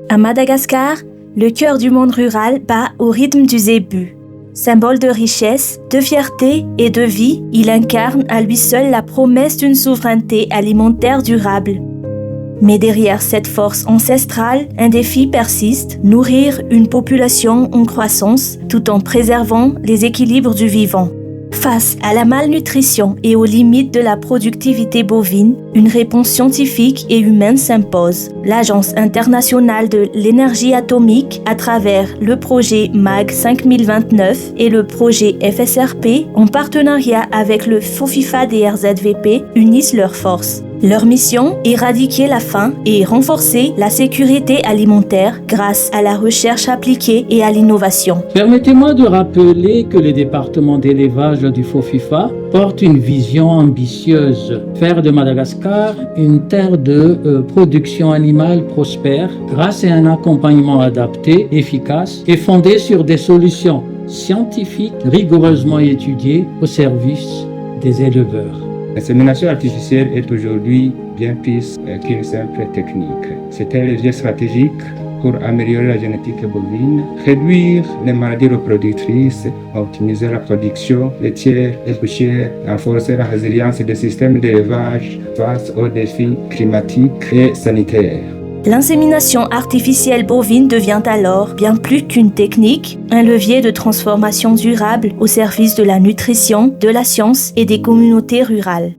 À Madagascar, le cœur du monde rural bat au rythme du zébu. Symbole de richesse, de fierté et de vie, il incarne à lui seul la promesse d'une souveraineté alimentaire durable. Mais derrière cette force ancestrale, un défi persiste, nourrir une population en croissance tout en préservant les équilibres du vivant. Face à la malnutrition et aux limites de la productivité bovine, une réponse scientifique et humaine s'impose. L'Agence internationale de l'énergie atomique, à travers le projet MAG 5029 et le projet FSRP, en partenariat avec le FOFIFA DRZVP, unissent leurs forces. Leur mission, éradiquer la faim et renforcer la sécurité alimentaire grâce à la recherche appliquée et à l'innovation. Permettez-moi de rappeler que le département d'élevage du FOFIFA porte une vision ambitieuse, faire de Madagascar une terre de production animale prospère grâce à un accompagnement adapté, efficace et fondé sur des solutions scientifiques rigoureusement étudiées au service des éleveurs. L'insémination artificielle est aujourd'hui bien plus qu'une simple technique. C'est un levier stratégique pour améliorer la génétique bovine, réduire les maladies reproductrices, optimiser la production laitière et bouchère, renforcer la résilience des systèmes d'élevage face aux défis climatiques et sanitaires. L'insémination artificielle bovine devient alors bien plus qu'une technique, un levier de transformation durable au service de la nutrition, de la science et des communautés rurales.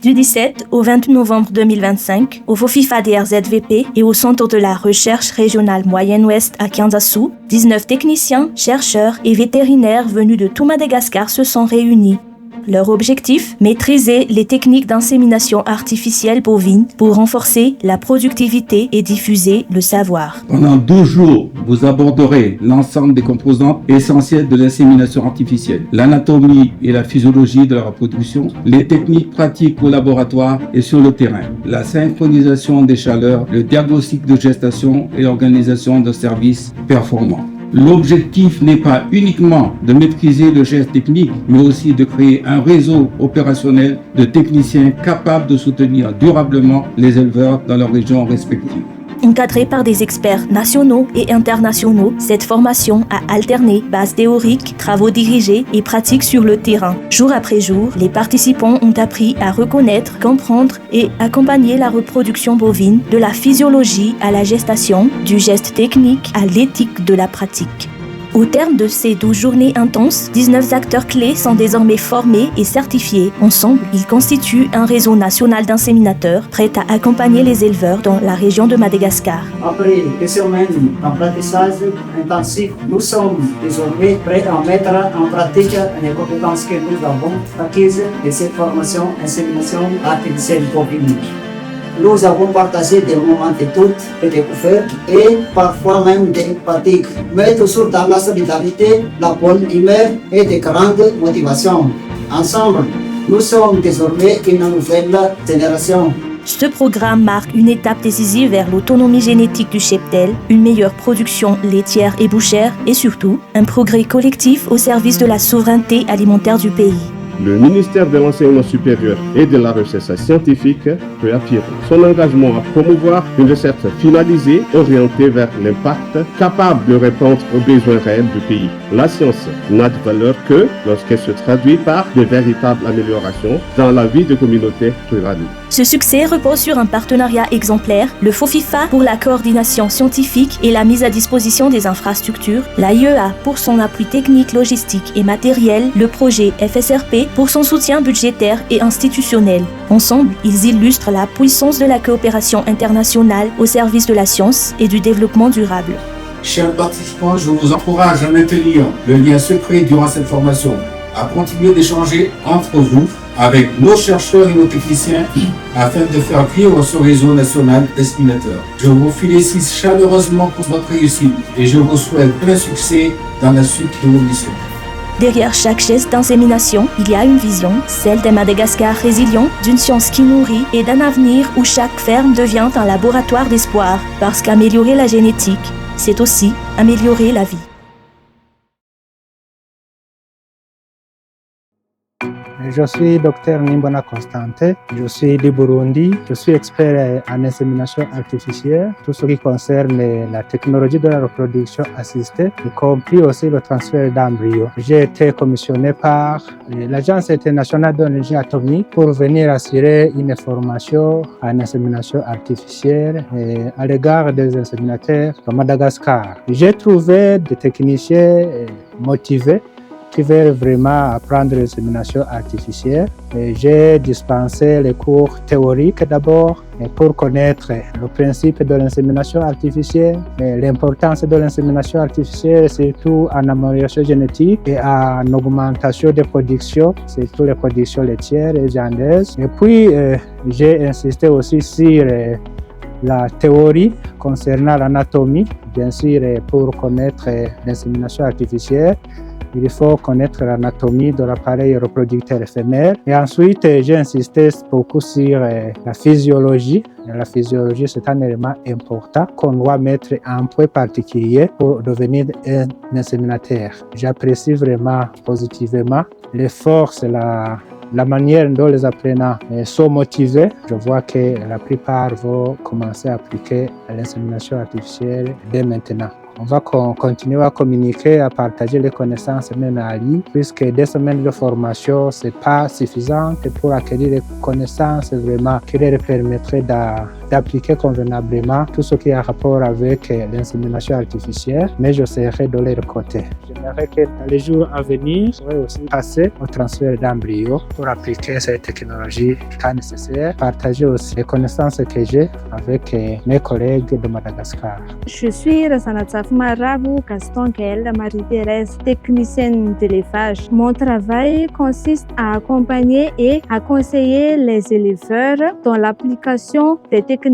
Du 17 au 20 novembre 2025, au FOFIFA DRZVP et au Centre de la recherche régionale Moyen-Ouest à Kianzassou, 19 techniciens, chercheurs et vétérinaires venus de tout Madagascar se sont réunis. Leur objectif, maîtriser les techniques d'insémination artificielle bovine pour renforcer la productivité et diffuser le savoir. Pendant 12 jours, vous aborderez l'ensemble des composantes essentielles de l'insémination artificielle, l'anatomie et la physiologie de la reproduction, les techniques pratiques au laboratoire et sur le terrain, la synchronisation des chaleurs, le diagnostic de gestation et l'organisation de services performants. L'objectif n'est pas uniquement de maîtriser le geste technique, mais aussi de créer un réseau opérationnel de techniciens capables de soutenir durablement les éleveurs dans leurs régions respectives. Encadrée par des experts nationaux et internationaux, cette formation a alterné base théorique, travaux dirigés et pratiques sur le terrain. Jour après jour, les participants ont appris à reconnaître, comprendre et accompagner la reproduction bovine, de la physiologie à la gestation, du geste technique à l'éthique de la pratique. Au terme de ces 12 journées intenses, 19 acteurs clés sont désormais formés et certifiés. Ensemble, ils constituent un réseau national d'inséminateurs prêt à accompagner les éleveurs dans la région de Madagascar. Après des semaines d'apprentissage intensif, nous sommes désormais prêts à mettre en pratique les compétences que nous avons acquises de cette formation insémination artificielle bovine. Nous avons partagé des moments d'écoute et de découverte et parfois même des pratiques, mais toujours dans la solidarité, la bonne humeur et de grandes motivations. Ensemble, nous sommes désormais une nouvelle génération. Ce programme marque une étape décisive vers l'autonomie génétique du cheptel, une meilleure production laitière et bouchère et surtout un progrès collectif au service de la souveraineté alimentaire du pays. Le ministère de l'Enseignement supérieur et de la Recherche scientifique réaffirme son engagement à promouvoir une recherche finalisée, orientée vers l'impact, capable de répondre aux besoins réels du pays. La science n'a de valeur que lorsqu'elle se traduit par de véritables améliorations dans la vie des communautés rurales. Ce succès repose sur un partenariat exemplaire, le FOFIFA pour la coordination scientifique et la mise à disposition des infrastructures, l'AIEA pour son appui technique, logistique et matériel, le projet FSRP pour son soutien budgétaire et institutionnel. Ensemble, ils illustrent la puissance de la coopération internationale au service de la science et du développement durable. Chers participants, je vous encourage à maintenir le lien secret durant cette formation, à continuer d'échanger entre vous avec nos chercheurs et nos techniciens afin de faire vivre ce réseau national d'inséminateurs. Je vous félicite chaleureusement pour votre réussite et je vous souhaite plein succès dans la suite de vos missions. Derrière chaque geste d'insémination, il y a une vision, celle d'un Madagascar résilient, d'une science qui nourrit et d'un avenir où chaque ferme devient un laboratoire d'espoir, parce qu'améliorer la génétique, c'est aussi améliorer la vie. Je suis Dr Nimbona Constantin, je suis du Burundi, je suis expert en insémination artificielle, tout ce qui concerne la technologie de la reproduction assistée, y compris aussi le transfert d'embryons. J'ai été commissionné par l'Agence internationale de l'énergie atomique pour venir assurer une formation en insémination artificielle à l'égard des inséminateurs de Madagascar. J'ai trouvé des techniciens motivés qui veulent vraiment apprendre l'insémination artificielle. J'ai dispensé les cours théoriques d'abord pour connaître le principe de l'insémination artificielle, l'importance de l'insémination artificielle, surtout en amélioration génétique et en augmentation des productions, surtout les productions laitières et viandeuses. Et puis, j'ai insisté aussi sur la théorie concernant l'anatomie. Bien sûr, pour connaître l'insémination artificielle, il faut connaître l'anatomie de l'appareil reproducteur éphémère. Et ensuite, j'ai insisté beaucoup sur la physiologie. La physiologie, c'est un élément important qu'on doit mettre en point particulier pour devenir un inséminateur. J'apprécie vraiment positivement les forces, la manière dont les apprenants sont motivés. Je vois que la plupart vont commencer à appliquer l'insémination artificielle dès maintenant. On va continuer à communiquer, à partager les connaissances même en ligne, puisque des semaines de formation, ce n'est pas suffisant pour acquérir les connaissances vraiment qui leur permettraient d'appliquer convenablement tout ce qui a rapport avec l'insémination artificielle, mais je serai de leur côté. J'aimerais que dans les jours à venir, je pourrais aussi passer au transfert d'embryons pour appliquer cette technologie quand nécessaire, partager aussi les connaissances que j'ai avec mes collègues de Madagascar. Je suis Rassana Tsafmarabu Gaston-Gaëlle Marie-Thérèse, technicienne d'élevage. Mon travail consiste à accompagner et à conseiller les éleveurs dans l'application des techniques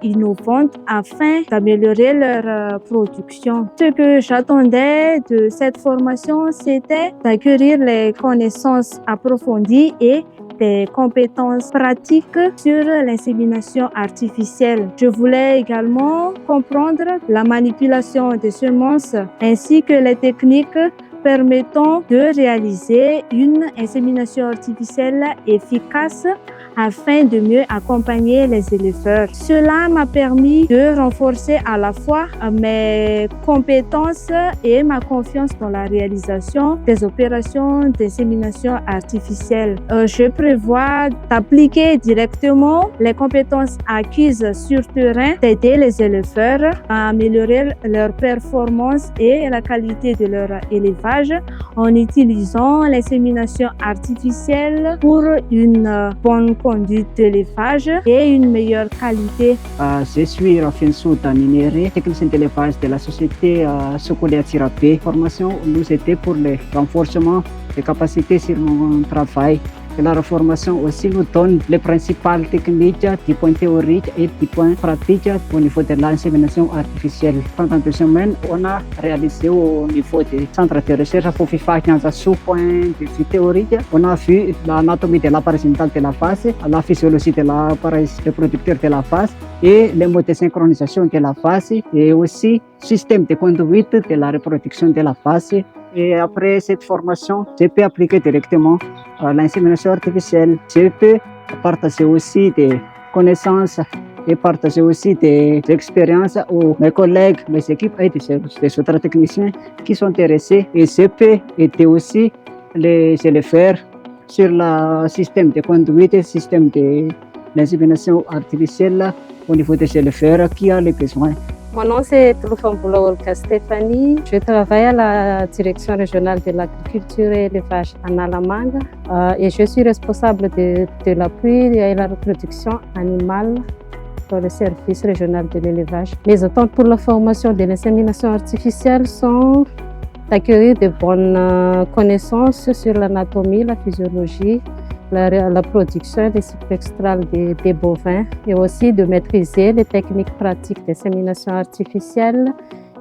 innovantes afin d'améliorer leur production. Ce que j'attendais de cette formation, c'était d'acquérir les connaissances approfondies et des compétences pratiques sur l'insémination artificielle. Je voulais également comprendre la manipulation des semences ainsi que les techniques permettant de réaliser une insémination artificielle efficace afin de mieux accompagner les éleveurs. Cela m'a permis de renforcer à la fois mes compétences et ma confiance dans la réalisation des opérations d'insémination artificielle. Je prévois d'appliquer directement les compétences acquises sur terrain, d'aider les éleveurs à améliorer leur performance et la qualité de leur élevage en utilisant l'insémination artificielle pour une bonne conduite d'élevage et une meilleure qualité. Je suis Rafin Souta Minéré, technicien d'élevage de la société Sokolé Tirapé. Formation, nous était pour le renforcement des capacités sur mon travail. Et la formation aussi nous donne les principales techniques du point théorique et du point pratique au niveau de l'insémination artificielle. Pendant 2 semaines, on a réalisé au niveau du centre de recherche FOFIFA sous point de vue théorique. On a vu l'anatomie de l'appareil génital de la face, la physiologie de l'appareil reproducteur de la face et les modes de synchronisation de la face et aussi le système de conduite de la reproduction de la face. Et après cette formation, je peux appliquer directement l'insémination artificielle. Je peux partager aussi des connaissances et partager aussi des expériences aux mes collègues, mes équipes et des autres techniciens qui sont intéressés. Et je peux aider aussi les éleveurs sur le système de conduite et le système de l'insémination artificielle au niveau des éleveurs qui ont les besoins. Mon nom c'est Tulfamboula Stéphanie. Je travaille à la direction régionale de l'agriculture et l'élevage en Alamanga et je suis responsable de l'appui et la reproduction animale dans le service régional de l'élevage. Mes attentes pour la formation de l'insémination artificielle sont d'acquérir de bonnes connaissances sur l'anatomie, la physiologie, la production des cycles extrales des bovins et aussi de maîtriser les techniques pratiques d'insémination artificielle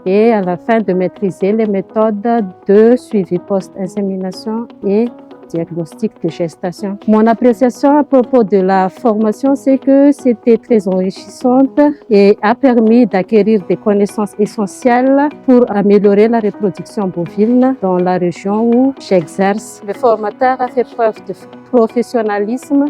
et à la fin de maîtriser les méthodes de suivi post-insémination et diagnostic de gestation. Mon appréciation à propos de la formation, c'est que c'était très enrichissante et a permis d'acquérir des connaissances essentielles pour améliorer la reproduction bovine dans la région où j'exerce. Le formateur a fait preuve de professionnalisme,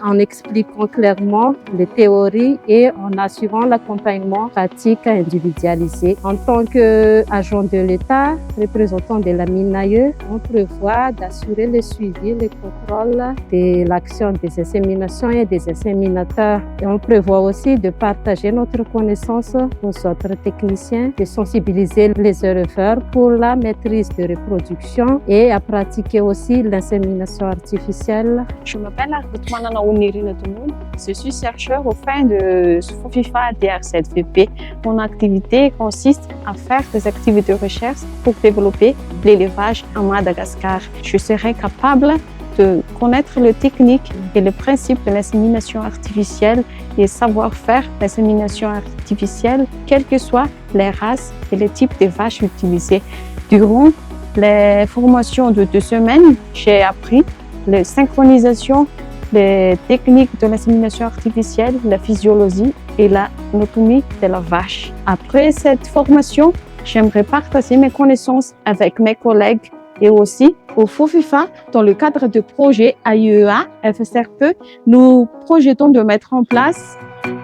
en expliquant clairement les théories et en assurant l'accompagnement pratique individualisé. En tant qu'agent de l'État, représentant de la MINAE, on prévoit d'assurer le suivi, le contrôle de l'action des inséminations et des inséminateurs. Et on prévoit aussi de partager notre connaissance aux autres techniciens, de sensibiliser les éleveurs pour la maîtrise de reproduction et à pratiquer aussi l'insémination artificielle. Je m'appelle Arvid Manana Ounirina Toumoun. Je suis chercheur au sein de FOFIFA DR7VP. Mon activité consiste à faire des activités de recherche pour développer l'élevage en Madagascar. Je serai capable de connaître les techniques et les principes de l'insémination artificielle et savoir-faire l'insémination artificielle, quelles que soient les races et les types de vaches utilisées. Durant les formations de 2 semaines, j'ai appris la synchronisation, les techniques de l'insémination artificielle, la physiologie et l'anatomie de la vache. Après cette formation, j'aimerais partager mes connaissances avec mes collègues et aussi au FOFIFA, dans le cadre du projet AIEA FSRP, nous projetons de mettre en place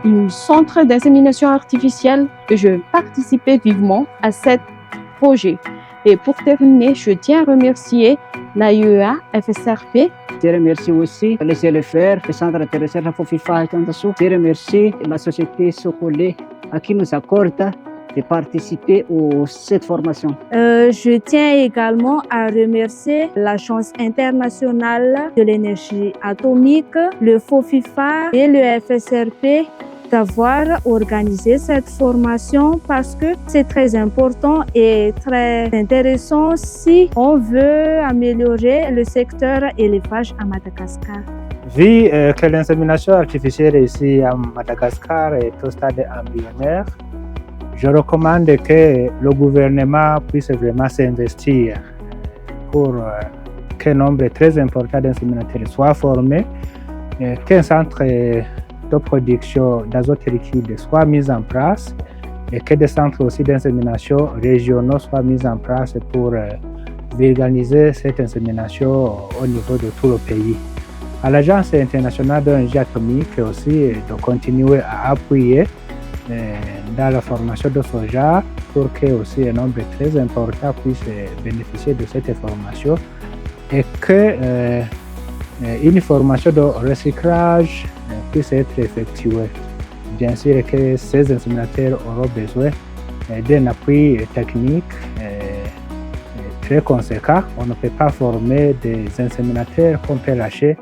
un centre d'insémination artificielle et je participais vivement à ce projet. Et pour terminer, je tiens à remercier l'AIEA FSRP. Je remercie aussi les éleveurs, le centre de recherche FOFIFA et Tandassou. Je remercie la société Sokolé à qui nous accorde de participer à cette formation. Je tiens également à remercier l'Agence internationale de l'énergie atomique, le FOFIFA et le FSRP d'avoir organisé cette formation parce que c'est très important et très intéressant si on veut améliorer le secteur élevage à Madagascar. Vu que l'insémination artificielle ici à Madagascar est au stade embryonnaire, je recommande que le gouvernement puisse vraiment s'investir pour qu'un nombre très important d'inséminateurs soient formés, qu'un centre de production d'azote liquide soit mis en place et que des centres aussi d'insémination régionaux soient mis en place pour vulgariser cette insémination au niveau de tout le pays. À l'Agence internationale de l'énergie atomique aussi de continuer à appuyer dans la formation de ce genre pour que aussi un nombre très important puisse bénéficier de cette formation et que une formation de recyclage puisse être effectuée. Bien sûr que ces inséminateurs auront besoin d'un appui technique très conséquent. On ne peut pas former des inséminateurs qu'on peut lâcher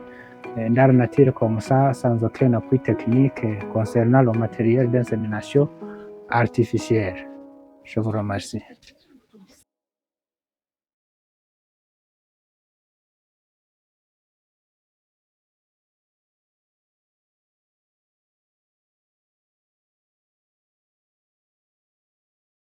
dans la nature comme ça sans aucun appui technique concernant le matériel d'insémination artificielle. Je vous remercie.